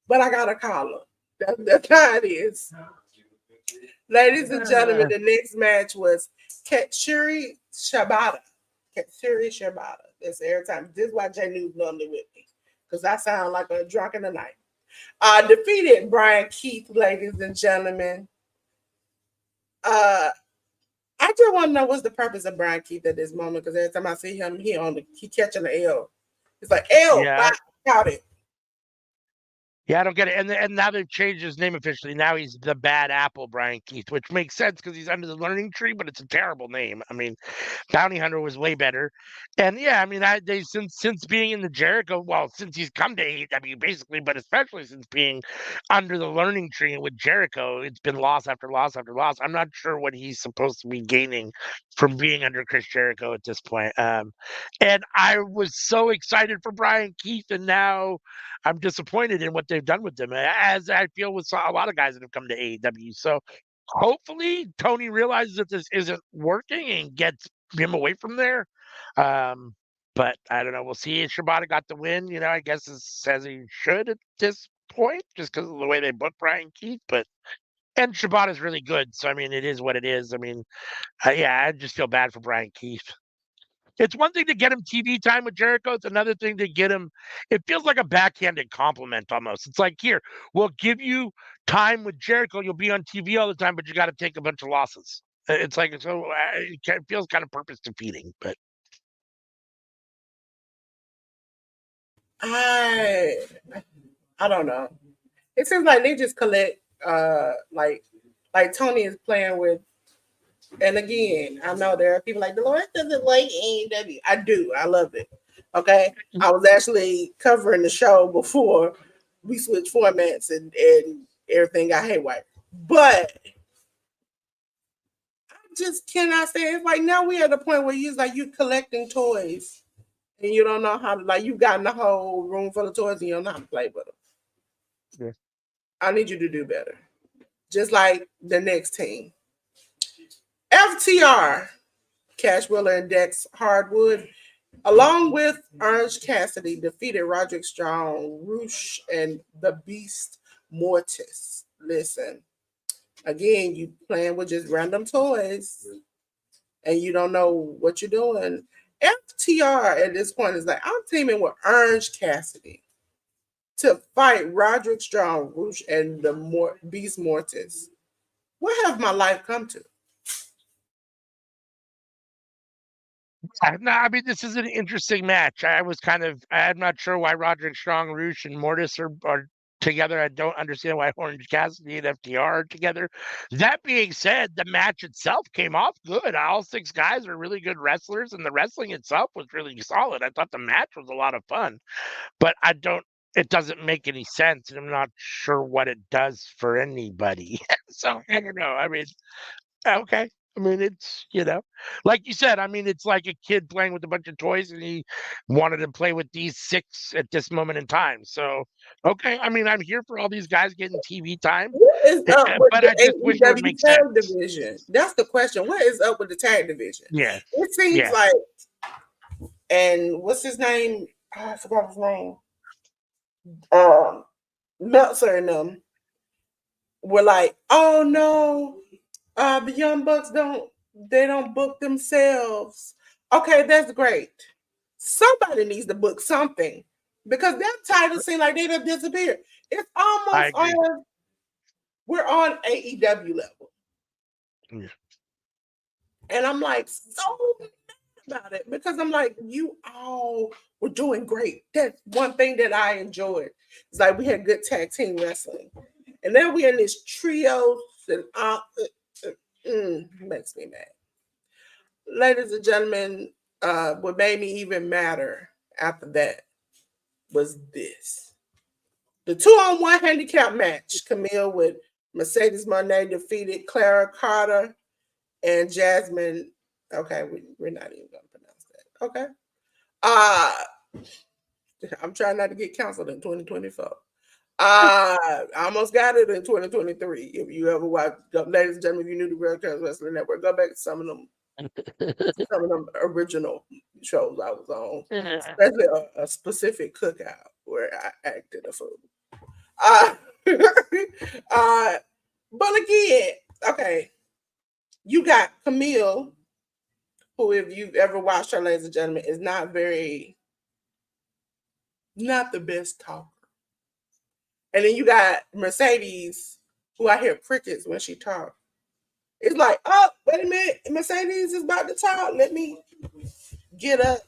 But I gotta call her. That's how it is. Ladies and gentlemen, the next match was Katsuri Shibata. Katsuri Shibata. That's every time. This is why Jay News normally with me. Because I sound like a drunk in the night. Defeated Brian Keith, ladies and gentlemen. I just want to know what's the purpose of Brian Keith at this moment, because every time I see him, he catching the L. It's like L, Yeah, caught it. Yeah, I don't get it. And now they've changed his name officially. Now he's the Bad Apple Brian Keith, which makes sense because he's under the learning tree, but it's a terrible name. I mean, Bounty Hunter was way better. And yeah, I mean, they since being in the Jericho, well, since he's come to AEW basically, but especially since being under the learning tree with Jericho, it's been loss after loss after loss. I'm not sure what he's supposed to be gaining from being under Chris Jericho at this point. And I was so excited for Brian Keith, and now I'm disappointed in what they've done with them, as I feel with a lot of guys that have come to AEW. So hopefully Tony realizes that this isn't working and gets him away from there. But I don't know. We'll see. Shibata got the win. I guess it says he should at this point, just because of the way they booked Brian Keith. And Shibata's really good. So, I mean, it is what it is. I mean, yeah, I just feel bad for Brian Keith. It's one thing to get him TV time with Jericho. It's another thing to get him. It feels like a backhanded compliment almost. It's like, here, we'll give you time with Jericho. You'll be on TV all the time, but you got to take a bunch of losses. It's like, so it feels kind of purpose defeating. But I don't know. It seems like they just collect like Tony is playing with. And again, I know there are people like Dolores doesn't like AEW. I do. I love it. Okay. I was actually covering the show before we switched formats and everything got haywire. But I just cannot say, it's like now we're at a point where you're collecting toys and you don't know how to, like, you've gotten the whole room full of toys and you don't know how to play with them. yeah. I need you to do better. just like the next team. FTR, Cash Wheeler and Dex Hardwood, along with Orange Cassidy, defeated Roderick Strong, Roosh, and the Beast Mortis. Listen, again, you playing with just random toys and you don't know what you're doing. FTR at this point is like, I'm teaming with Orange Cassidy to fight Roderick Strong, Roosh, and the Beast Mortis. What have my life come to? No, I mean, this is an interesting match. I'm not sure why Roderick Strong, Roosh, and Mortis are together. I don't understand why Orange Cassidy and FTR are together. That being said, the match itself came off good. All six guys are really good wrestlers, and the wrestling itself was really solid. I thought the match was a lot of fun, but it doesn't make any sense, and I'm not sure what it does for anybody. So I don't know. I mean, okay. I mean, like you said, I mean, it's like a kid playing with a bunch of toys and he wanted to play with these six at this moment in time. So, okay. I mean, I'm here for all these guys getting TV time, What is up with but the I just wish it would AEW make tag sense. division? That's the question. What is up with the tag division? Yes. It seems Yes. like, and what's his name? Oh, I forgot his name. Meltzer and them were like, oh no, the Young Bucks don't book themselves. Okay, that's great. Somebody needs to book something because that title seems like they have disappeared. It's almost on. We're on AEW level, Yeah. and I'm like so mad about it because I'm like, you all were doing great. That's one thing that I enjoyed. It's like we had good tag team wrestling, and then we in this trio and makes me mad. Ladies and gentlemen, what made me even madder after that was this. The 2-on-1 handicap match. Camille with Mercedes Moné defeated Clara Carter and Jasmine. Okay, we're not even going to pronounce that. Okay. I'm trying not to get canceled in 2024. I almost got it in 2023. If you ever watch, ladies and gentlemen, if you knew the Real Terrence Wrestling Network, go back to some of them original shows I was on, especially a specific cookout where I acted a fool. Uh, but again, okay, you got Camille, who, if you've ever watched her, ladies and gentlemen, is not the best talker. And then you got Mercedes, who I hear crickets when she talks. It's like, oh, wait a minute, Mercedes is about to talk. Let me get up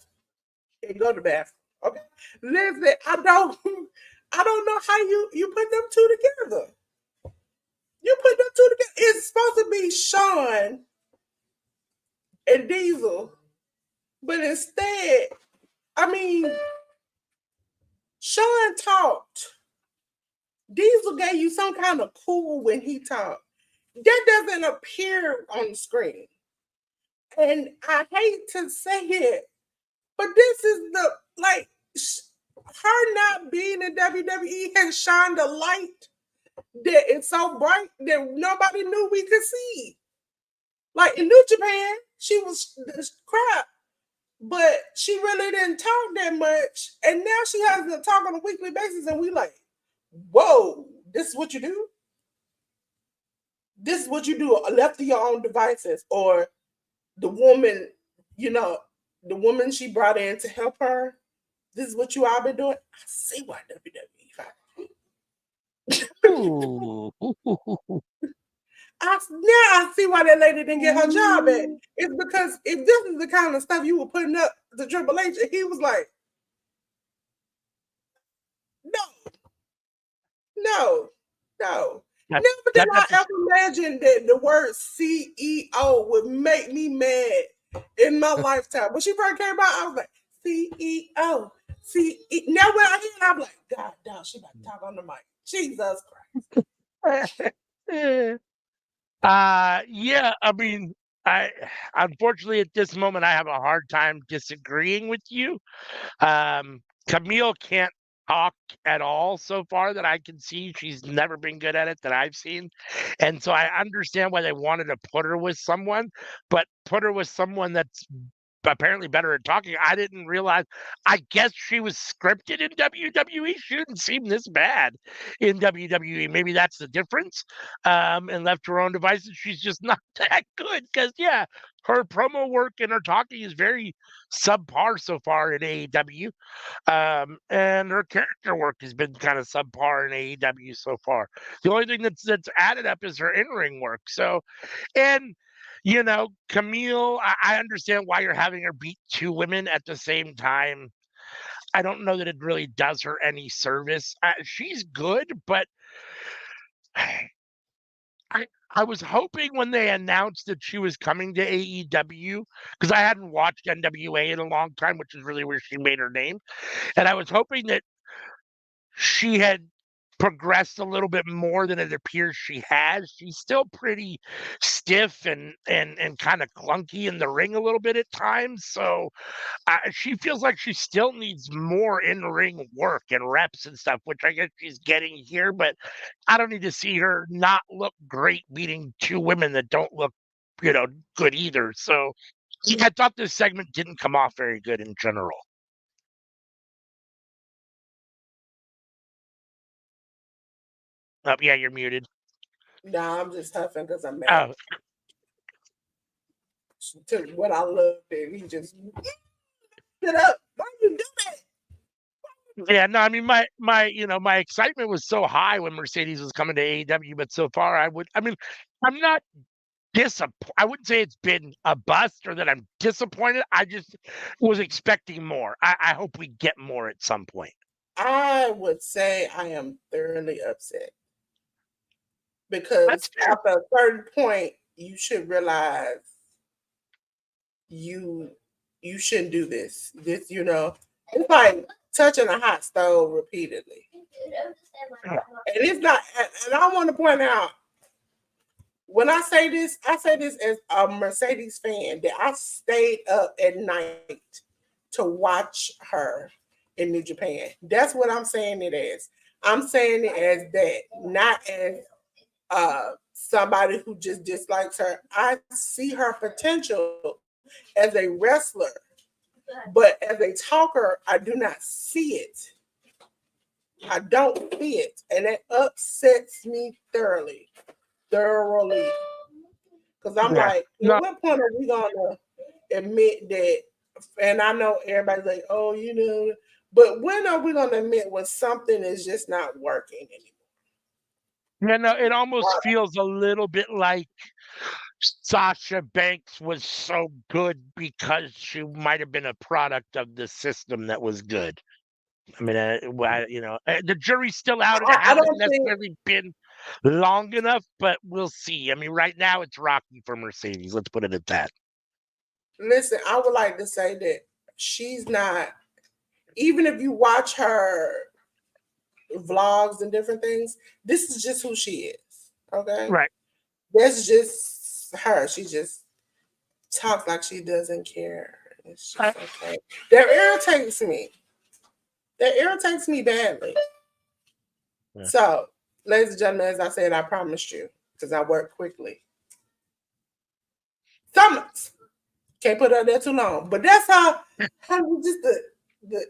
and go to the bathroom. Okay, listen, I don't know how you put them two together. You put them two together. It's supposed to be Sean and Diesel, but instead, I mean, Sean talked. Diesel gave you some kind of cool when he talked. That doesn't appear on the screen. And I hate to say it, but this is her not being in WWE has shined a light that it's so bright that nobody knew we could see. Like in New Japan, she was crap, but she really didn't talk that much. And now she has to talk on a weekly basis, and we like, whoa, this is what you do? This is what you do left to your own devices. Or the woman, the woman she brought in to help her, this is what you all been doing? I see why WWE. Ooh. I see why that lady didn't get her job back. It's because if this is the kind of stuff you were putting up to Triple H, and he was like, no. Never did I ever imagine that the word CEO would make me mad in my lifetime. When she first came out, I was like, CEO. Now when I hear it, I'm like, God, no, she about to talk on the mic. Jesus Christ. Yeah, I mean, I unfortunately at this moment I have a hard time disagreeing with you. Camille can't talk at all so far that I can see. She's never been good at it that I've seen. And so I understand why they wanted to put her with someone, but put her with someone that's apparently better at talking. I didn't realize. I guess she was scripted in WWE. She didn't seem this bad in WWE. Maybe that's the difference. And left to her own devices, she's just not that good. Because yeah, her promo work and her talking is very subpar so far in AEW. And her character work has been kind of subpar in AEW so far. The only thing that's added up is her in-ring work. So, and Camille, I understand why you're having her beat two women at the same time. I don't know that it really does her any service. She's good, but I was hoping when they announced that she was coming to AEW, because I hadn't watched NWA in a long time, which is really where she made her name. And I was hoping that she had progressed a little bit more than it appears she has. She's still pretty stiff and kind of clunky in the ring a little bit at times. So she feels like she still needs more in-ring work and reps and stuff, which I guess she's getting here. But I don't need to see her not look great beating two women that don't look, good either. So I thought this segment didn't come off very good in general. Oh, yeah, you're muted. Nah, I'm just huffing because I'm mad. Oh, To what I love that he just get up. Why you do that? yeah, no, I mean my excitement was so high when Mercedes was coming to AEW, but so far I'm not disappointed. I wouldn't say it's been a bust or that I'm disappointed. I just was expecting more. I hope we get more at some point. I would say I am thoroughly upset because That's fair. after a certain point, you should realize you you shouldn't do this. It's like touching a hot stove repeatedly. And it's not and I want to point out when I say this as a Mercedes fan that I stayed up at night to watch her in New Japan. That's what I'm saying it as. I'm saying it as that, not as somebody who just dislikes her. I see her potential as a wrestler, but as a talker, I do not see it. I don't see it, and it upsets me thoroughly. Because I'm Yeah. like, at No, what point are we gonna admit that? And I know everybody's like, oh, but when are we gonna admit when something is just not working yeah, no, it almost anymore? feels a little bit like Sasha Banks was so good because she might have been a product of the system that was good. I mean, the jury's still out. It I hasn't don't think. necessarily been long enough, but we'll see. I mean, right now it's rocky for Mercedes. Let's put it at that. Listen, I would like to say that she's not. Even if you watch her vlogs and different things, this is just who she is. Okay, Right. that's just her. She just talks like she doesn't care. It's Uh, just okay. That irritates me. That irritates me badly. yeah. So, ladies and gentlemen, as I said, I promised you because I work quickly. Summons can't put her there too long, but that's how we just the the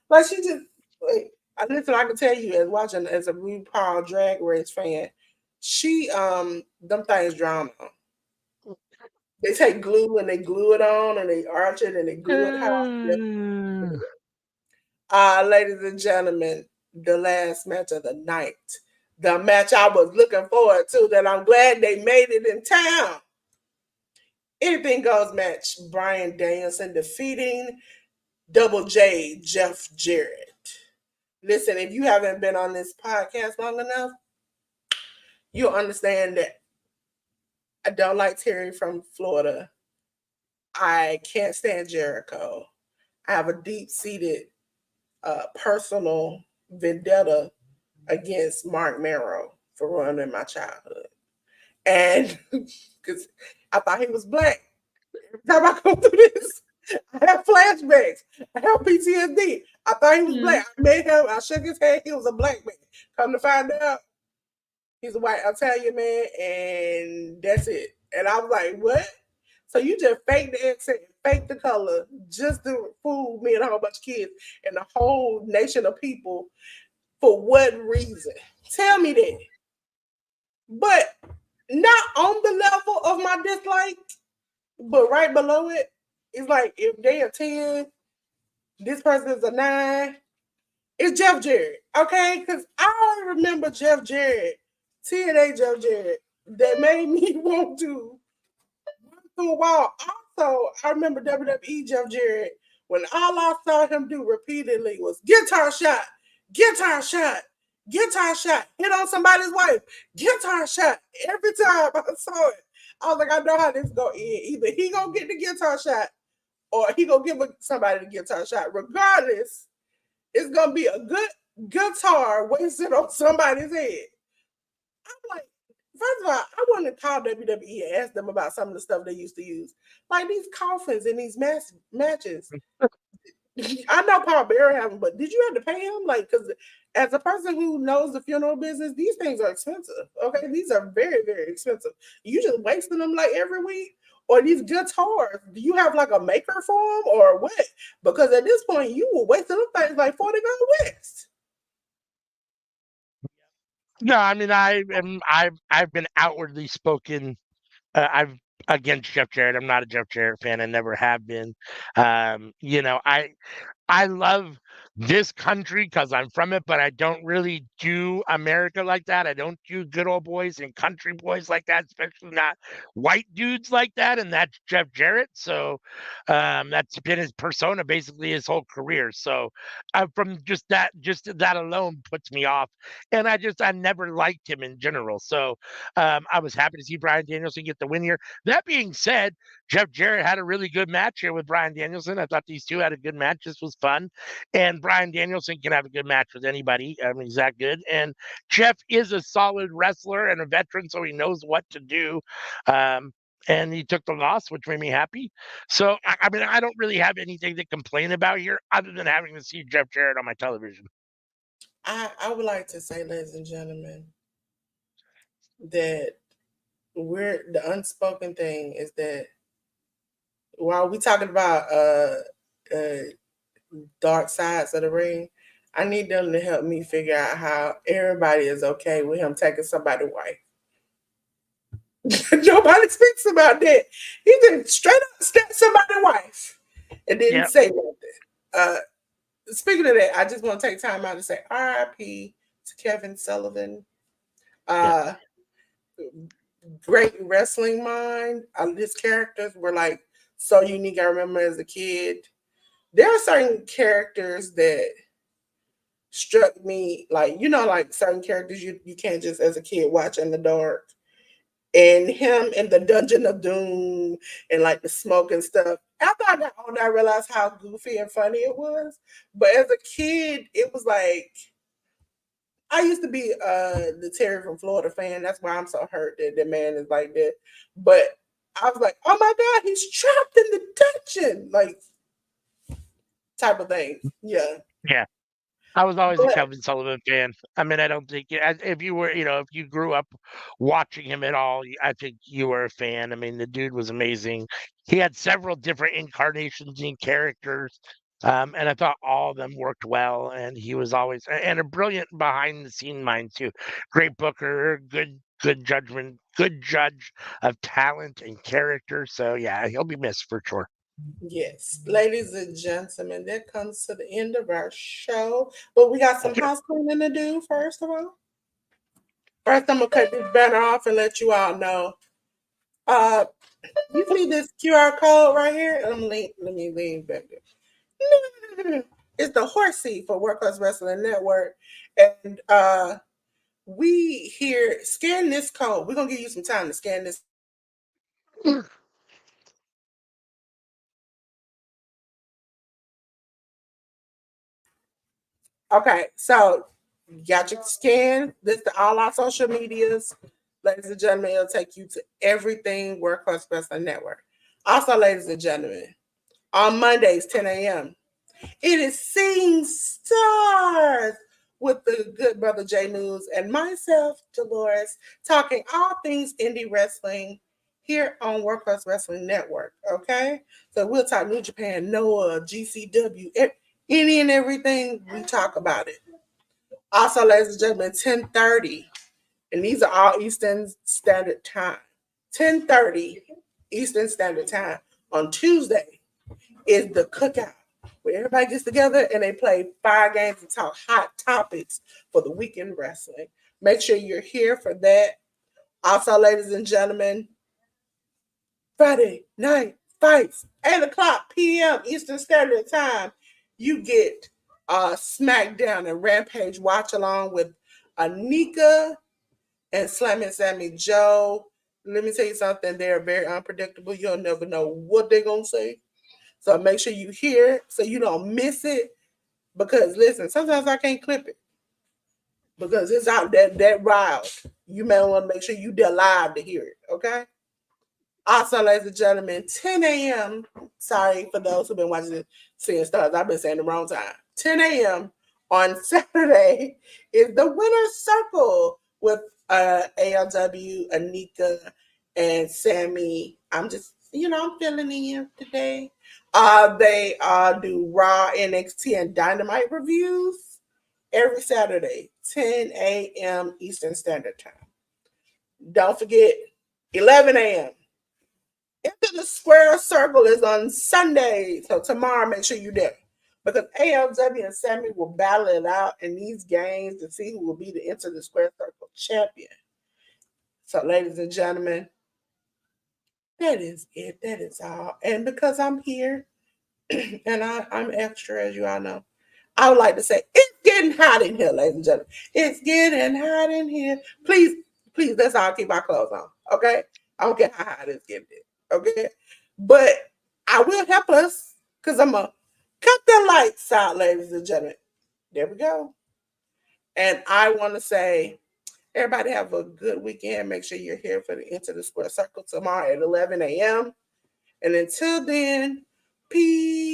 like she just like I can tell you as watching as a RuPaul Drag Race fan, she them things drawn on. They take glue and they glue it on and they arch it and they glue it high. Ladies and gentlemen, the last match of the night. The match I was looking forward to that I'm glad they made it in town. Anything goes match. Brian Danielson defeating Double J Jeff Jarrett. Listen, if you haven't been on this podcast long enough, you'll understand that I don't like Terry from Florida. I can't stand Jericho. I have a deep seated personal vendetta against Mark Merrow for ruining my childhood. And because I thought he was black. Every time I go through this, I have flashbacks. I have PTSD. I thought he was black. I met him. I shook his hand. He was a black man. Come to find out, he's a white Italian man, and that's it. And I was like, what? So you just fake the accent, fake the color, just to fool me and a whole bunch of kids and a whole nation of people for what reason? Tell me that. But not on the level of my dislike, but right below it, it's like if they are 10, this person is a 9. It's Jeff Jarrett, okay? Because I remember Jeff Jarrett, TNA Jeff Jarrett, that made me want to run through a wall. Also, I remember WWE Jeff Jarrett when all I saw him do repeatedly was guitar shot, guitar shot, guitar shot, hit on somebody's wife, guitar shot. Every time I saw it, I was like, I know how this go end. Either he gonna get the guitar shot or he gonna give somebody the guitar shot. Regardless, it's gonna be a good guitar wasted on somebody's head. I'm like, first of all, I want to call WWE and ask them about some of the stuff they used to use, like these coffins in these matches. I know Paul Bearer have them, but did you have to pay him? Like, because as a person who knows the funeral business, these things are expensive. Okay, these are very, very expensive. You just wasting them like every week. Or these guitars, do you have like a maker for them or what? Because at this point, you were wasting them things like 40 Gold West. No, I mean I've been outwardly spoken. I've against Jeff Jarrett. I'm not a Jeff Jarrett fan. I never have been. You know, I love this country because I'm from it, but I don't really do America like that. I don't do good old boys and country boys like that, especially not white dudes like that. And that's Jeff Jarrett. So that's been his persona basically his whole career. So from just that alone puts me off. And I never liked him in general. So I was happy to see Brian Danielson get the win here. That being said, Jeff Jarrett had a really good match here with Brian Danielson. I thought these two had a good match. This was fun. And Brian Danielson can have a good match with anybody. I mean, he's that good. And Jeff is a solid wrestler and a veteran, so he knows what to do. And he took the loss, which made me happy. So, I mean, I don't really have anything to complain about here other than having to see Jeff Jarrett on my television. I would like to say, ladies and gentlemen, that the unspoken thing is that while we talking about uh dark sides of the ring, I need them to help me figure out how everybody is okay with him taking somebody's wife. Nobody speaks about that. He didn't straight up step somebody's wife and didn't Yeah, say nothing. Uh, Speaking of that, I just want to take time out to say R.I.P. to Kevin Sullivan. yeah. Uh, Great wrestling mind. His characters were like so unique. I remember as a kid, there are certain characters that struck me like like certain characters you can't just as a kid watch in the dark. And him in the Dungeon of Doom and like the smoke and stuff. After I got older, I realized how goofy and funny it was. But as a kid, it was like I used to be the Terry from Florida fan. That's why I'm so hurt that the man is like that. But I was like, oh my God, he's trapped in the dungeon, like type of thing. Yeah. Yeah. I was always a But Kevin Sullivan fan. I mean, I don't think if you were, if you grew up watching him at all, I think you were a fan. I mean, the dude was amazing. He had several different incarnations and characters, and I thought all of them worked well. And he was always and a brilliant behind the scene mind too. Great booker, good judgment, good judge of talent and character. So yeah, he'll be missed for sure. yes, ladies and gentlemen, that comes to the end of our show. But we got some Okay. house cleaning to do, first of all. First, I'm going to cut this banner off and let you all know. Uh, you see this QR code right here? Let me lean back there. It's the horse seat for Workhouse Wrestling Network. And we here, scan this code. We're going to give you some time to scan this. Okay, so got your scan. This to all our social medias. Ladies and gentlemen, it'll take you to everything Workhouse Wrestling Network. Also, ladies and gentlemen, On Mondays, 10 a.m. It is Seeing Stars with the good brother Jay News and myself, Dolores, talking all things indie wrestling here on Workhorse Wrestling Network. Okay, so we'll talk New Japan, Noah, GCW, any and everything. We talk about it. Also, ladies and gentlemen, 10:30, and these are all Eastern Standard Time. 10:30 Eastern Standard Time on Tuesday is the cookout where everybody gets together and they play fire games and talk hot topics for the weekend wrestling. Make sure you're here for that. Also, ladies and gentlemen, Friday night fights, 8 o'clock p.m. Eastern Standard Time. You get SmackDown and Rampage watch along with Anika and Slamming Sammy Joe. Let me tell you something, they're very unpredictable. You'll never know what they're going to say. So make sure you hear so you don't miss it. Because listen, sometimes I can't clip it because it's out that wild. You may want to make sure you are live to hear it. Okay. Also, ladies and gentlemen, 10 a.m. Sorry for those who've been watching the Seeing Stars. I've been saying the wrong time. 10 a.m. on Saturday is the Winner's Circle with ALW, Anika, and Sammy. I'm just, I'm feeling in today. They do Raw, NXT, and Dynamite reviews every Saturday, 10 a.m. Eastern Standard Time. Don't forget, 11 a.m. Into the Square Circle is on Sunday. So tomorrow, make sure you're there. Because ALW and Sammy will battle it out in these games to see who will be the Into the Square Circle champion. So, ladies and gentlemen, that is it. That is all. And because I'm here and I'm extra, as you all know, I would like to say it's getting hot in here, ladies and gentlemen. It's getting hot in here. Please, please, let's all keep our clothes on. Okay? I don't care how hot it's getting. Okay? But I will help us because I'm going to cut the lights out, ladies and gentlemen. There we go. And I want to say, everybody have a good weekend. Make sure you're here for the Into the Square Circle tomorrow at 11 a.m. And until then, peace.